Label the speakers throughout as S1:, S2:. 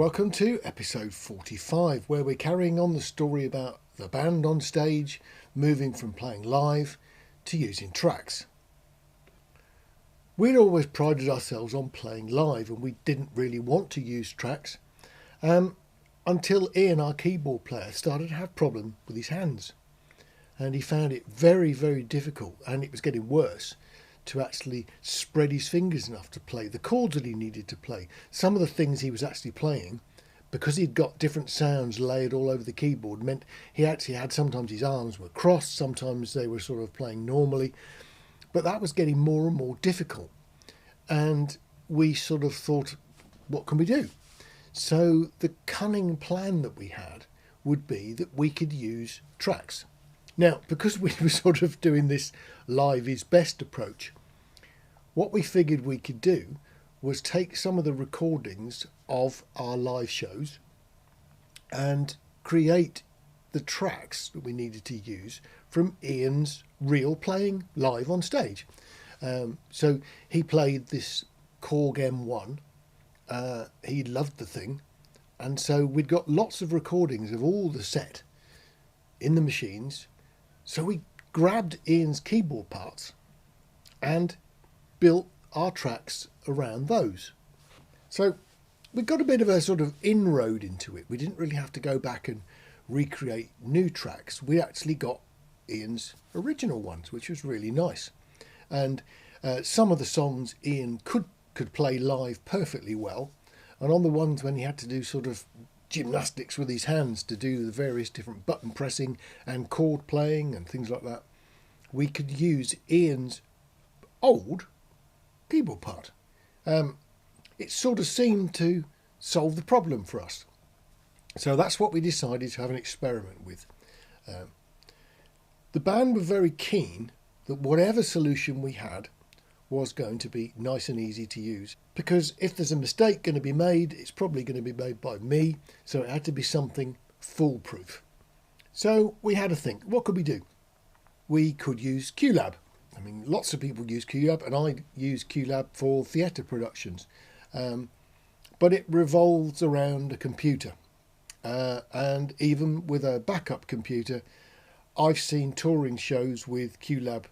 S1: Welcome to episode 45, where we're carrying on the story about the band on stage moving from playing live to using tracks. We'd always prided ourselves on playing live, and we didn't really want to use tracks until Ian, our keyboard player, started to have problems with his hands. And he found it very, very difficult, and it was getting worse, to actually spread his fingers enough to play the chords that he needed to play. Some of the things he was actually playing, because he'd got different sounds layered all over the keyboard, meant he actually had, sometimes his arms were crossed, sometimes they were sort of playing normally, but that was getting more and more difficult. And we sort of thought, what can we do? So the cunning plan that we had would be that we could use tracks. Now, because we were sort of doing this live is best approach, what we figured we could do was take some of the recordings of our live shows and create the tracks that we needed to use from Ian's real playing live on stage. So he played this Korg M1. He loved the thing. And so we'd got lots of recordings of all the set in the machines. So we grabbed Ian's keyboard parts and built our tracks around those. So we got a bit of a sort of inroad into it. We didn't really have to go back and recreate new tracks. We actually got Ian's original ones, which was really nice. And some of the songs Ian could play live perfectly well. And on the ones when he had to do sort of gymnastics with his hands to do the various different button pressing and chord playing and things like that, we could use Ian's old keyboard part. It sort of seemed to solve the problem for us. So that's what we decided to have an experiment with. The band were very keen that whatever solution we had was going to be nice and easy to use, because if there's a mistake going to be made, it's probably going to be made by me, so it had to be something foolproof. So we had to think, what could we do? We could use QLab. I mean, lots of people use QLab, and I use QLab for theatre productions, but it revolves around a computer, and even with a backup computer, I've seen touring shows with QLab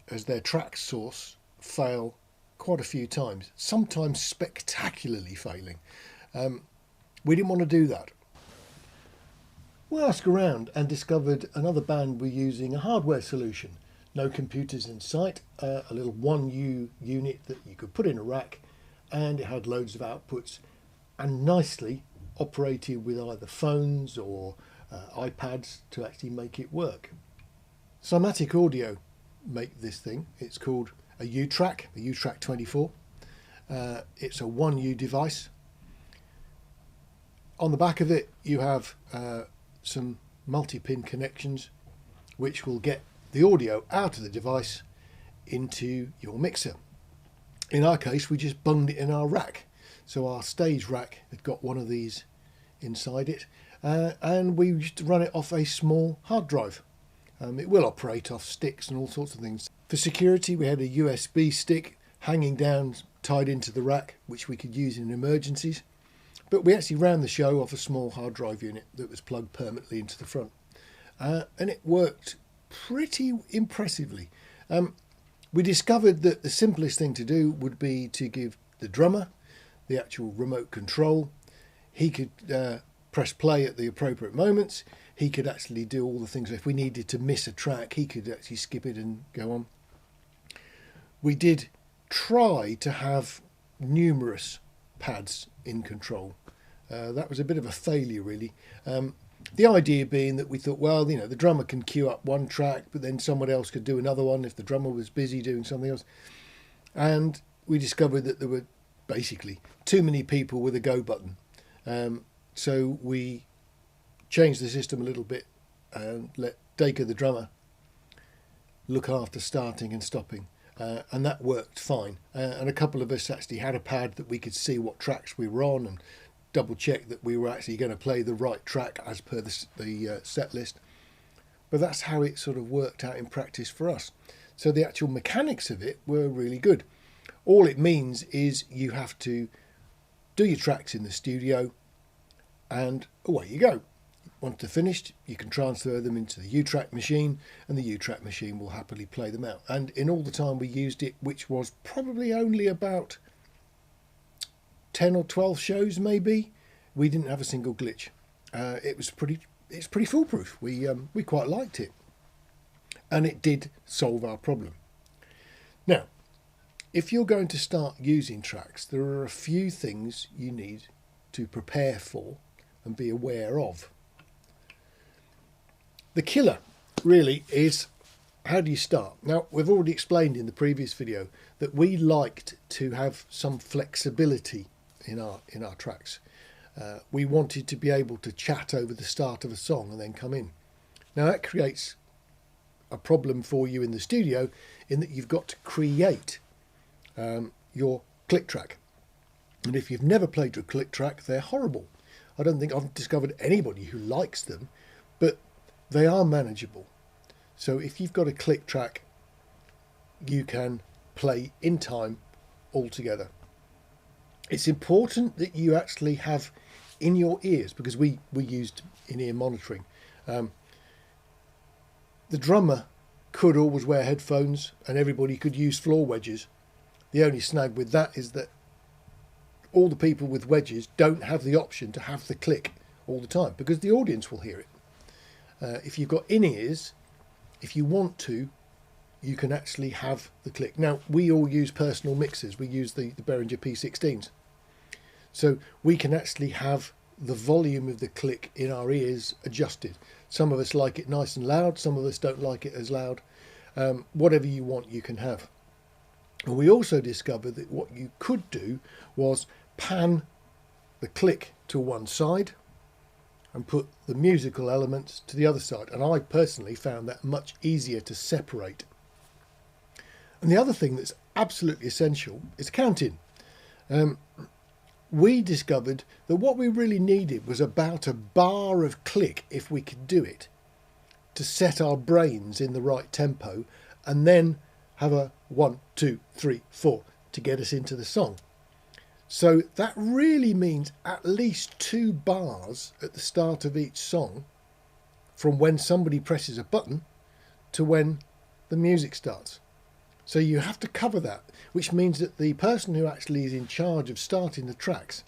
S1: as their track source fail quite a few times, sometimes spectacularly failing. We didn't want to do that. We asked around and discovered another band were using a hardware solution. No computers in sight, a little 1U unit that you could put in a rack, and it had loads of outputs and nicely operated with either phones or iPads to actually make it work. Cymatic Audio make this thing. It's called a U-track, a U-track 24. It's a 1U device. On the back of it you have some multi-pin connections which will get the audio out of the device into your mixer. In our case, we just bunged it in our rack. So our stage rack had got one of these inside it, and we used to run it off a small hard drive. It will operate off sticks and all sorts of things. For security, we had a USB stick hanging down, tied into the rack, which we could use in emergencies. But we actually ran the show off a small hard drive unit that was plugged permanently into the front. And it worked pretty impressively. We discovered that the simplest thing to do would be to give the drummer the actual remote control. He could press play at the appropriate moments. He could actually do all the things. If we needed to miss a track, he could actually skip it and go on. We did try to have numerous pads in control. That was a bit of a failure, really. The idea being that we thought, well, you know, the drummer can cue up one track, but then someone else could do another one if the drummer was busy doing something else. And we discovered that there were basically too many people with a go button. So we changed the system a little bit and let Dacre, the drummer, look after starting and stopping. And that worked fine. And a couple of us actually had a pad that we could see what tracks we were on and double check that we were actually going to play the right track as per the set list. But that's how it sort of worked out in practice for us. So the actual mechanics of it were really good. All it means is you have to do your tracks in the studio, and away you go. Once they're finished, you can transfer them into the U-track machine, and the U-track machine will happily play them out. And in all the time we used it, which was probably only about 10 or 12 shows maybe, we didn't have a single glitch. It's pretty foolproof. We quite liked it, and it did solve our problem. Now, if you're going to start using tracks, there are a few things you need to prepare for and be aware of. The killer really is, how do you start? Now, we've already explained in the previous video that we liked to have some flexibility in our tracks. We wanted to be able to chat over the start of a song and then come in. Now, that creates a problem for you in the studio, in that you've got to create your click track. And if you've never played your click track, they're horrible. I don't think I've discovered anybody who likes them, but they are manageable. So if you've got a click track, you can play in time all together. It's important that you actually have in your ears, because we used in-ear monitoring. The drummer could always wear headphones and everybody could use floor wedges. The only snag with that is that all the people with wedges don't have the option to have the click all the time, because the audience will hear it. If you've got in-ears, if you want to, you can actually have the click. Now, we all use personal mixers. We use the Behringer P16s. So we can actually have the volume of the click in our ears adjusted. Some of us like it nice and loud. Some of us don't like it as loud. Whatever you want, you can have. And we also discovered that what you could do was pan the click to one side and put the musical elements to the other side. And I personally found that much easier to separate. And the other thing that's absolutely essential is counting. We discovered that what we really needed was about a bar of click, if we could do it, to set our brains in the right tempo, and then have a 1, 2, 3, 4 to get us into the song. So that really means at least 2 bars at the start of each song, from when somebody presses a button to when the music starts. So you have to cover that, which means that the person who actually is in charge of starting the tracks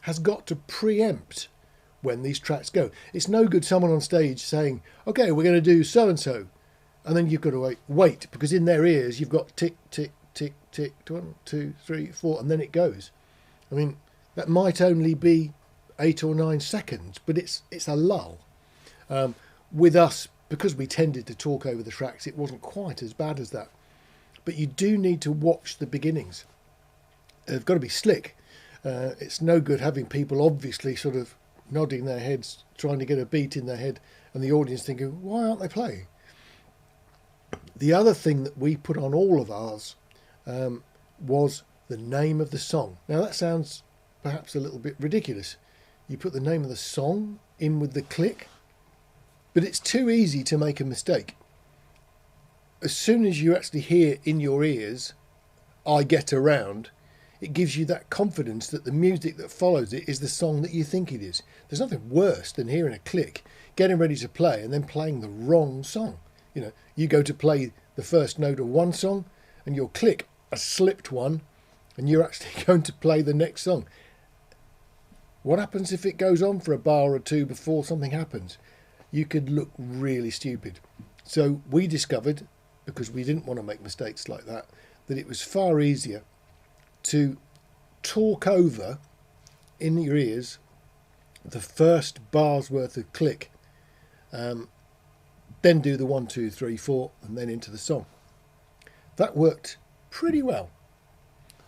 S1: has got to preempt when these tracks go. It's no good someone on stage saying, okay, we're going to do so-and-so, and then you've got to wait, because in their ears you've got tick, tick, tick, tick, 1, 2, 3, 4, and then it goes. I mean, that might only be 8 or 9 seconds, but it's a lull. With us, because we tended to talk over the tracks, it wasn't quite as bad as that. But you do need to watch the beginnings. They've got to be slick. It's no good having people obviously sort of nodding their heads, trying to get a beat in their head, and the audience thinking, why aren't they playing? The other thing that we put on all of ours was the name of the song. Now that sounds perhaps a little bit ridiculous. You put the name of the song in with the click, but it's too easy to make a mistake. As soon as you actually hear in your ears, I Get Around, it gives you that confidence that the music that follows it is the song that you think it is. There's nothing worse than hearing a click, getting ready to play, and then playing the wrong song. You know, you go to play the first note of one song, and your click has slipped one, and you're actually going to play the next song. What happens if it goes on for a bar or two before something happens? You could look really stupid. So we discovered, because we didn't want to make mistakes like that, that it was far easier to talk over in your ears the first bar's worth of click, then do the 1, 2, 3, 4, and then into the song. That worked pretty well.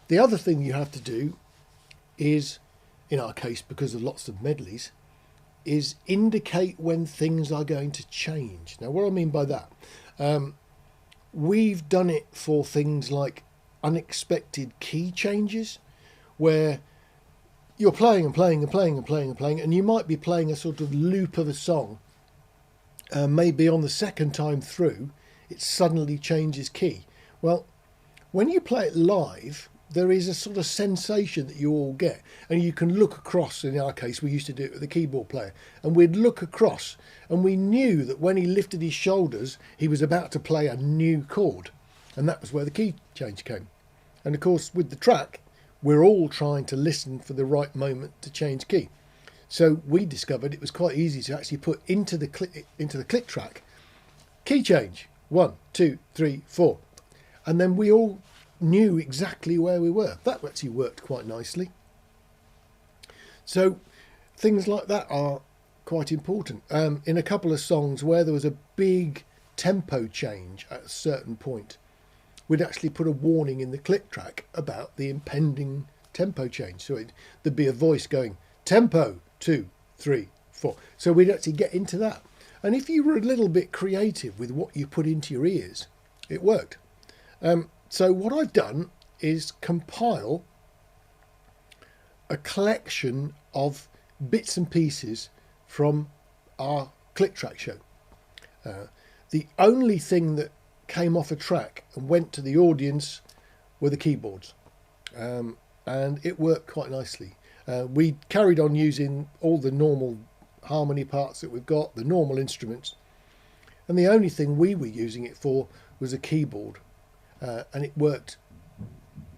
S1: The other thing you have to do is, in our case, because of lots of medleys, is indicate when things are going to change. Now, what I mean by that, we've done it for things like unexpected key changes, where you're playing and playing and playing and playing and playing, and you might be playing a sort of loop of a song. Maybe on the second time through, it suddenly changes key. Well, when you play it live, there is a sort of sensation that you all get, and you can look across. In our case, we used to do it with the keyboard player, and we'd look across and we knew that when he lifted his shoulders he was about to play a new chord, and that was where the key change came. And of course with the track we're all trying to listen for the right moment to change key, so we discovered it was quite easy to actually put into the click track key change 1 2 3 4, and then we all knew exactly where we were. That actually worked quite nicely. So things like that are quite important. In a couple of songs where there was a big tempo change at a certain point, we'd actually put a warning in the click track about the impending tempo change. So there'd be a voice going tempo 2 3 4. So we'd actually get into that. And if you were a little bit creative with what you put into your ears, it worked. So what I've done is compile a collection of bits and pieces from our click track show. The only thing that came off a track and went to the audience were the keyboards, and it worked quite nicely. We carried on using all the normal harmony parts that we've got, the normal instruments, and the only thing we were using it for was a keyboard. And it worked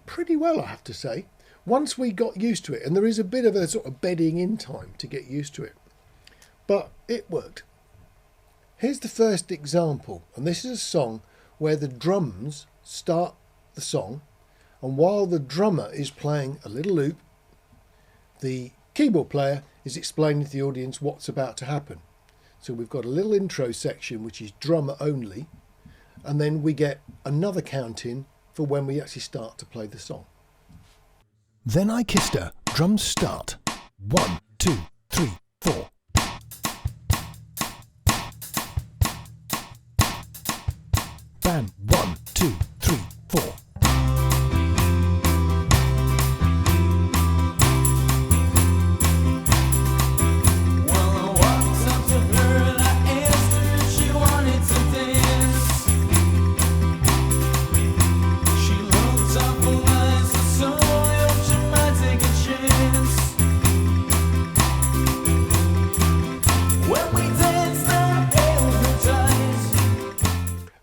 S1: pretty well, I have to say, once we got used to it. And there is a bit of a sort of bedding in time to get used to it, but it worked. Here's the first example, and this is a song where the drums start the song, and while the drummer is playing a little loop, the keyboard player is explaining to the audience what's about to happen. So we've got a little intro section which is drummer only, and then we get another count in for when we actually start to play the song.
S2: Then I kissed her, drums start. 1 2 3 4. Bam, 1 2 3 4.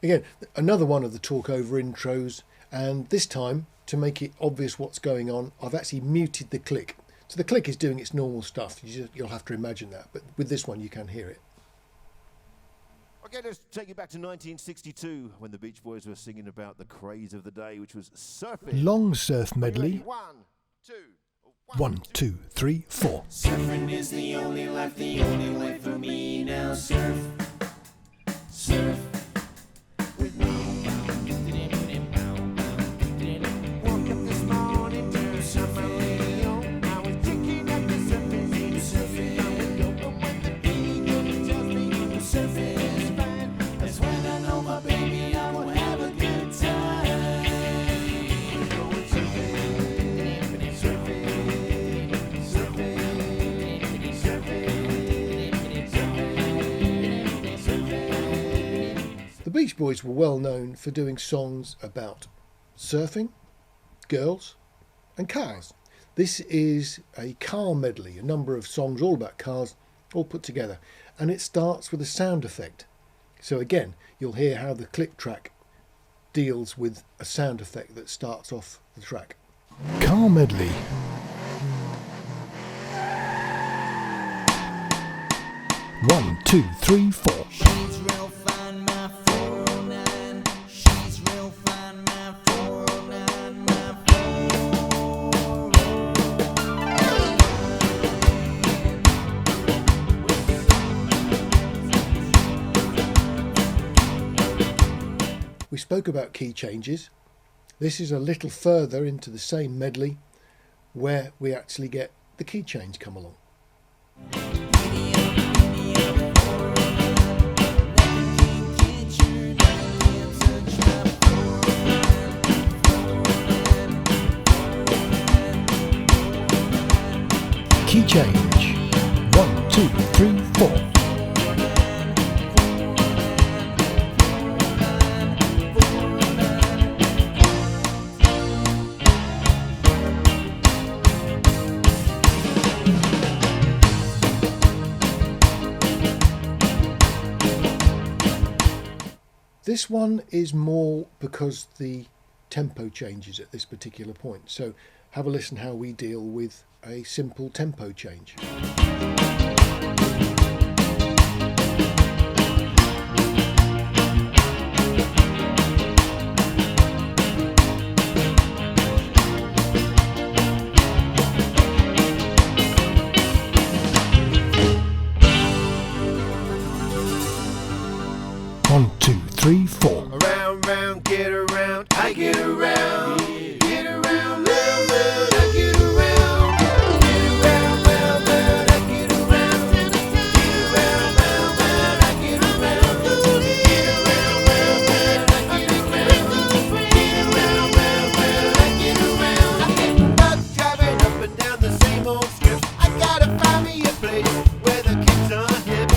S1: Again, another one of the talk over intros, and this time, to make it obvious what's going on, I've actually muted the click. So the click is doing its normal stuff. You'll have to imagine that, but with this one you can hear it.
S3: Okay, let's take you back to 1962 when the Beach Boys were singing about the craze of the day, which was surfing.
S2: Long surf medley.
S3: 1 2
S2: 1 2 3 4.
S4: Surfing is the only life for me now. Surf, surf with me. Woke up this morning to surfing. I was drinking at the surfing, surfing. But when the beat tells me surfing is fine, that's when I know my baby I will have a good time. We're going surfing, surfing, surfing, surfing, surfing, surfing.
S1: The Beach Boys were well known for doing songs about surfing, girls and cars. This is a car medley, a number of songs all about cars, all put together, and it starts with a sound effect. So again, you'll hear how the click track deals with a sound effect that starts off the track.
S2: Car medley. 1 2 3 4.
S4: She's real fine, my 409. She's real fine, my 409, my 409.
S1: We spoke about key changes. This is a little further into the same medley where we actually get the key change come along.
S2: Key change. 1 2 3 4.
S1: This one is more because the tempo changes at this particular point. So have a listen how we deal with a simple tempo change.
S2: One, two, three, four.
S4: Around, round, get around, I get around. Get around, round, round, I get around. Get around, round, round, I get around. Get around, round, round, I get around. Get around, round, round, I get around. Get around, round, round, I get around. I get stuck driving up and down the same old strip. I gotta find me a place where the kicks are hip.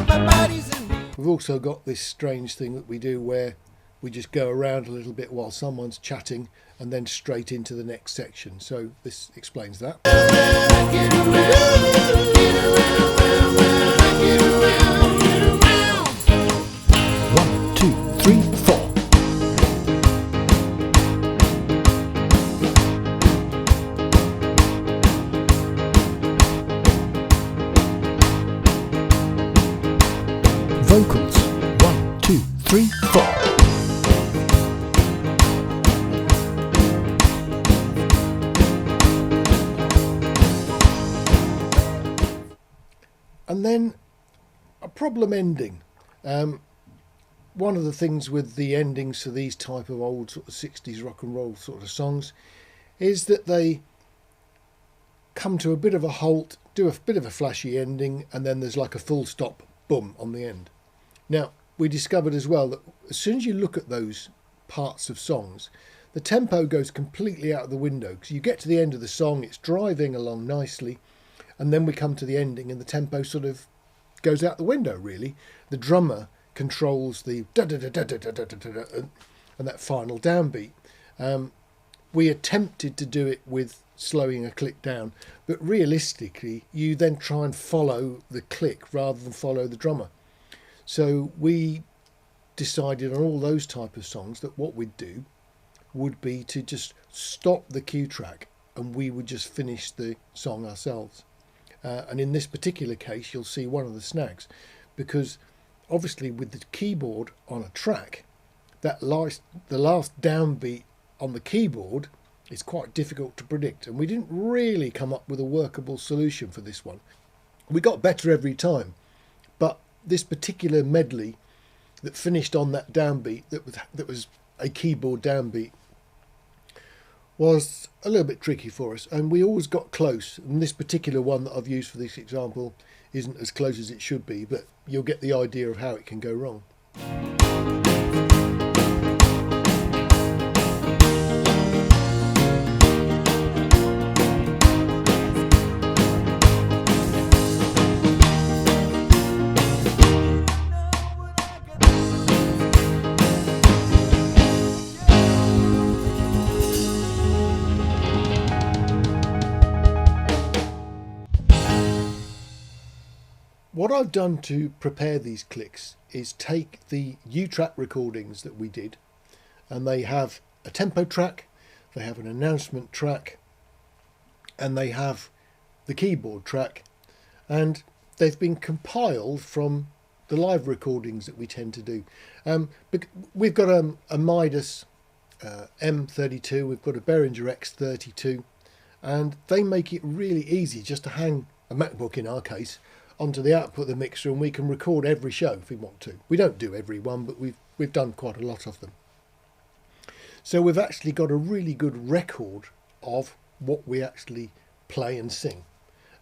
S4: My body's in me.
S1: We've also got this strange thing that we do where we just go around a little bit while someone's chatting and then straight into the next section. So this explains that.
S2: One, two, three, four. Vocals. One, two, three, four.
S1: And then a problem ending. One of the things with the endings to these type of old sort of 60s rock and roll sort of songs is that they come to a bit of a halt, do a bit of a flashy ending, and then there's like a full stop, boom, on the end. Now, we discovered as well that as soon as you look at those parts of songs, the tempo goes completely out of the window, because you get to the end of the song, it's driving along nicely, and then we come to the ending and the tempo sort of goes out the window, really. The drummer controls the da-da-da-da-da-da-da-da, and that final downbeat. We attempted to do it with slowing a click down, but realistically you then try and follow the click rather than follow the drummer. So we decided on all those type of songs that what we'd do would be to just stop the cue track and we would just finish the song ourselves. And in this particular case you'll see one of the snags, because obviously with the keyboard on a track, the last downbeat on the keyboard is quite difficult to predict, and we didn't really come up with a workable solution for this one. We got better every time, but this particular medley that finished on that downbeat, that was a keyboard downbeat, was a little bit tricky for us, and we always got close. And this particular one that I've used for this example isn't as close as it should be, but you'll get the idea of how it can go wrong. What I've done to prepare these clicks is take the U-track recordings that we did, and they have a tempo track, they have an announcement track, and they have the keyboard track, and they've been compiled from the live recordings that we tend to do. We've got a Midas M32, we've got a Behringer X32, and they make it really easy just to hang a MacBook, in our case, onto the output of the mixer, and we can record every show if we want to. We don't do every one, but we've done quite a lot of them. So we've actually got a really good record of what we actually play and sing.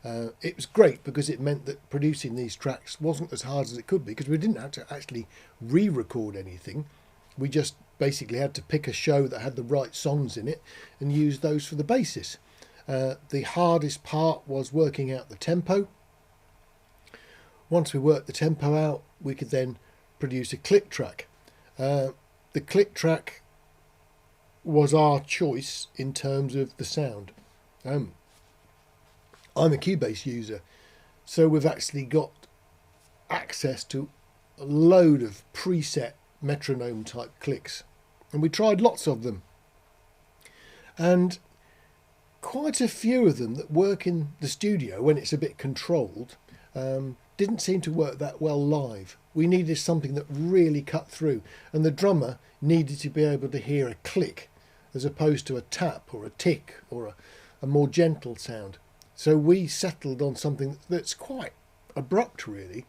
S1: It was great because it meant that producing these tracks wasn't as hard as it could be, because we didn't have to actually re-record anything. We just basically had to pick a show that had the right songs in it and use those for the basis. The hardest part was working out the tempo. Once we worked the tempo out, we could then produce a click track. The click track was our choice in terms of the sound. I'm a Cubase user, so we've actually got access to a load of preset metronome type clicks, and we tried lots of them, and quite a few of them that work in the studio when it's a bit controlled didn't seem to work that well live. We needed something that really cut through, and the drummer needed to be able to hear a click as opposed to a tap or a tick or a more gentle sound. So we settled on something that's quite abrupt really,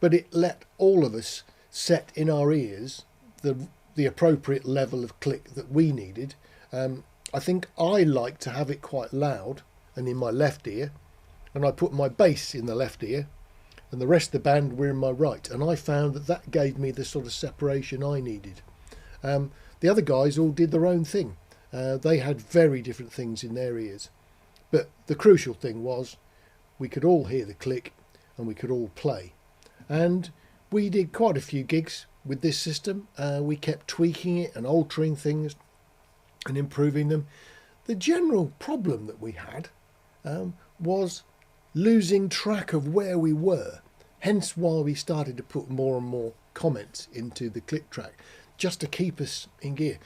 S1: but it let all of us set in our ears the appropriate level of click that we needed. I think I like to have it quite loud and in my left ear, and I put my bass in the left ear, and the rest of the band were in my right, and I found that gave me the sort of separation I needed. The other guys all did their own thing. They had very different things in their ears, but the crucial thing was we could all hear the click and we could all play. And we did quite a few gigs with this system. We kept tweaking it and altering things and improving them. The general problem that we had was losing track of where we were, hence why we started to put more and more comments into the click track just to keep us in gear.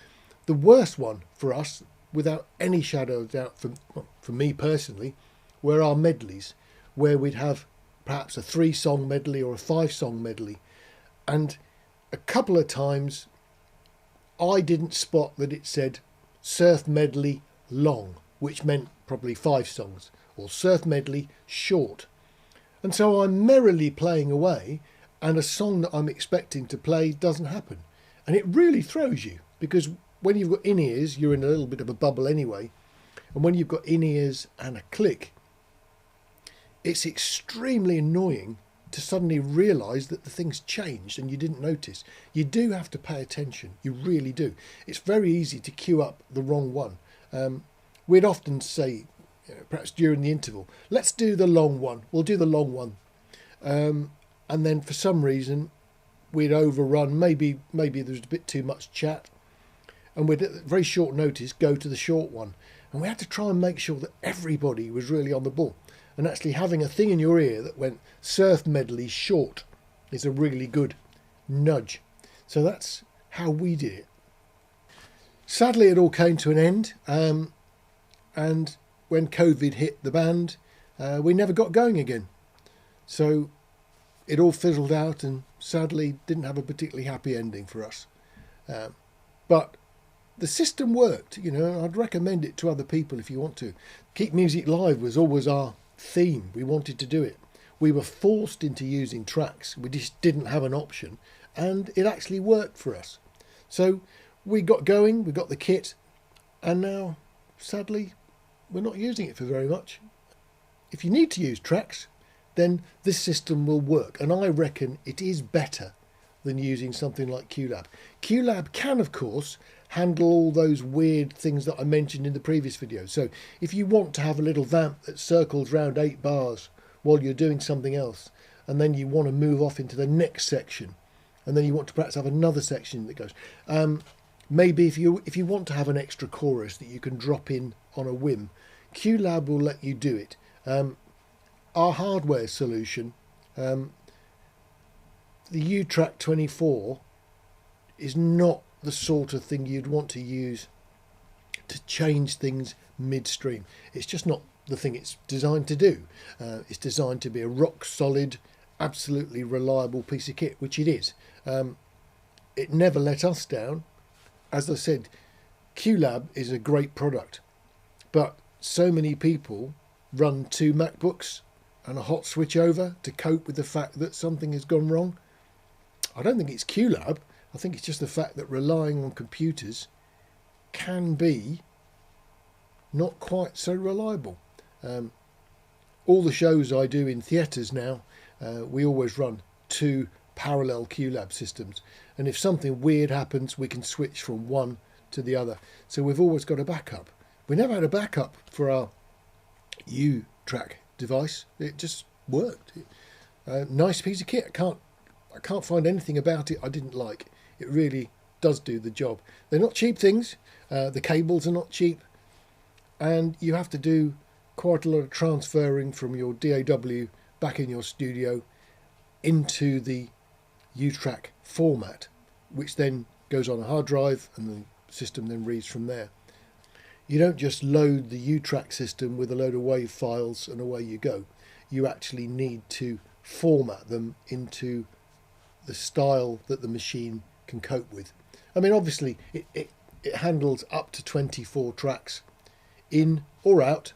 S1: The worst one for us, without any shadow of doubt, for me personally, were our medleys, where we'd have perhaps a 3-song medley or a 5-song medley, and a couple of times I didn't spot that it said surf medley long, which meant probably 5 songs, or surf medley short. And so I'm merrily playing away, and a song that I'm expecting to play doesn't happen. And it really throws you, because when you've got in-ears, you're in a little bit of a bubble anyway. And when you've got in-ears and a click, it's extremely annoying to suddenly realise that the thing's changed and you didn't notice. You do have to pay attention. You really do. It's very easy to queue up the wrong one. We'd often say, perhaps during the interval, let's do the long one. We'll do the long one. And then for some reason, we'd overrun. Maybe there was a bit too much chat. And we'd, at very short notice, go to the short one. And we had to try and make sure that everybody was really on the ball. And actually having a thing in your ear that went surf medley short is a really good nudge. So that's how we did it. Sadly, it all came to an end. And when COVID hit the band, we never got going again. So it all fizzled out and sadly didn't have a particularly happy ending for us. But the system worked, and I'd recommend it to other people if you want to. Keep music live was always our theme. We wanted to do it. We were forced into using tracks. We just didn't have an option, and it actually worked for us. So we got going, we got the kit, and now, sadly, we're not using it for very much. If you need to use tracks, then this system will work, and I reckon it is better than using something like QLab. QLab can, of course, handle all those weird things that I mentioned in the previous video. So if you want to have a little vamp that circles round 8 bars while you're doing something else, and then you want to move off into the next section, and then you want to perhaps have another section that goes, maybe if you want to have an extra chorus that you can drop in on a whim, QLab will let you do it. Our hardware solution, the U-track 24, is not the sort of thing you'd want to use to change things midstream. It's just not the thing it's designed to do. It's designed to be a rock solid, absolutely reliable piece of kit, which it is. It never let us down. As I said, QLab is a great product, but so many people run 2 MacBooks and a hot switch over to cope with the fact that something has gone wrong. I don't think it's QLab. I think it's just the fact that relying on computers can be not quite so reliable. All the shows I do in theatres now, we always run 2 parallel QLab systems. And if something weird happens, we can switch from one to the other. So we've always got a backup. We never had a backup for our U-track device. It just worked. Nice piece of kit. I can't find anything about it I didn't like. It really does do the job. They're not cheap things. The cables are not cheap, and you have to do quite a lot of transferring from your DAW back in your studio. into the U-track format, which then goes on a hard drive and the system then reads from there. You don't just load the U-track system with a load of WAV files and away you go. You actually need to format them into the style that the machine can cope with. I mean, obviously it handles up to 24 tracks in or out,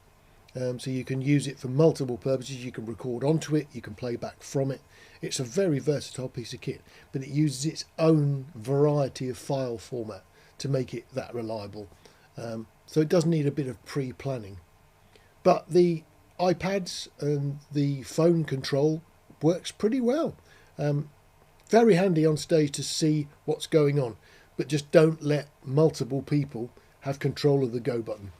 S1: so you can use it for multiple purposes. You can record onto it, you can play back from it. It's a very versatile piece of kit, but it uses its own variety of file format to make it that reliable. So it does need a bit of pre-planning. But the iPads and the phone control works pretty well. Very handy on stage to see what's going on, but just don't let multiple people have control of the go button.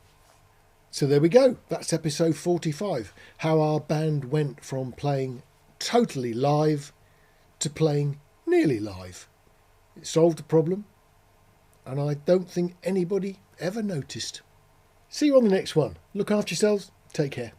S1: So there we go. That's episode 45. How our band went from playing totally live to playing nearly live. It solved the problem, and I don't think anybody ever noticed. See you on the next one. Look after yourselves. Take care.